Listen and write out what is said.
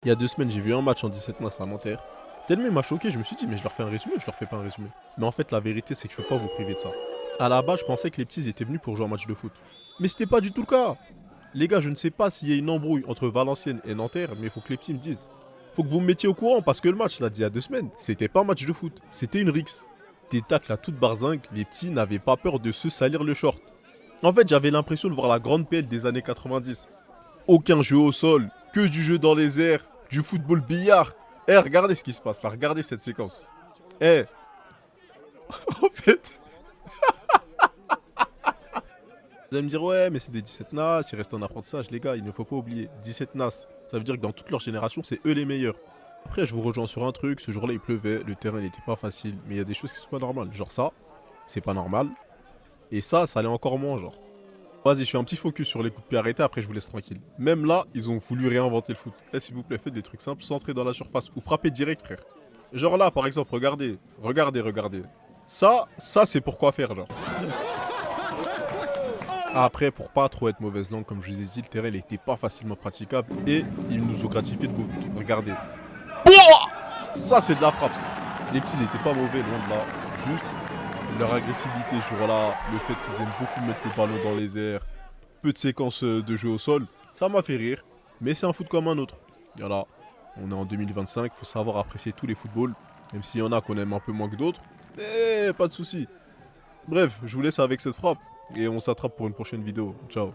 Il y a 2 semaines, j'ai vu un match en 17 nas à Nanterre. Tellement il m'a choqué, je me suis dit, mais je leur fais un résumé ou je leur fais pas un résumé. Mais en fait, la vérité, c'est que je peux pas vous priver de ça. À la base, je pensais que les petits étaient venus pour jouer un match de foot. Mais c'était pas du tout le cas. Les gars, je ne sais pas s'il y a une embrouille entre Valenciennes et Nanterre, mais il faut que les petits me disent. Faut que vous me mettiez au courant parce que le match, là, d'il y a 2 semaines, c'était pas un match de foot, c'était une rixe. Des tacles à toute barzingue, les petits n'avaient pas peur de se salir le short. En fait, j'avais l'impression de voir la grande PL des années 90. Aucun jeu au sol, que du jeu dans les airs, du football billard. Eh, regardez ce qui se passe là, regardez cette séquence. Eh, en fait, vous allez me dire, ouais, mais c'est des 17 NAS, il reste un apprentissage, les gars, il ne faut pas oublier. 17 NAS, ça veut dire que dans toute leur génération, c'est eux les meilleurs. Après, je vous rejoins sur un truc, ce jour-là, il pleuvait, le terrain n'était pas facile, mais il y a des choses qui sont pas normales. Genre ça, c'est pas normal. Et ça allait encore moins, genre. Vas-y, je fais un petit focus sur les coups de pied arrêtés, après je vous laisse tranquille. Même là, ils ont voulu réinventer le foot. Eh, s'il vous plaît, faites des trucs simples, centrez dans la surface ou frappez direct, frère. Genre là, par exemple, regardez, regardez. Ça c'est pour quoi faire, genre. Après, pour pas trop être mauvaise langue, comme je vous ai dit, le terrain il était pas facilement praticable et ils nous ont gratifié de beaux buts. Regardez. Ça, c'est de la frappe. Ça. Les petits, ils étaient pas mauvais, loin de là. Juste leur agressivité, ce jour-là, le fait qu'ils aiment beaucoup mettre le ballon dans les airs, peu de séquences de jeu au sol, ça m'a fait rire. Mais c'est un foot comme un autre. Voilà, on est en 2025, faut savoir apprécier tous les footballs, même s'il y en a qu'on aime un peu moins que d'autres. Mais pas de soucis. Bref, je vous laisse avec cette frappe et on s'attrape pour une prochaine vidéo. Ciao.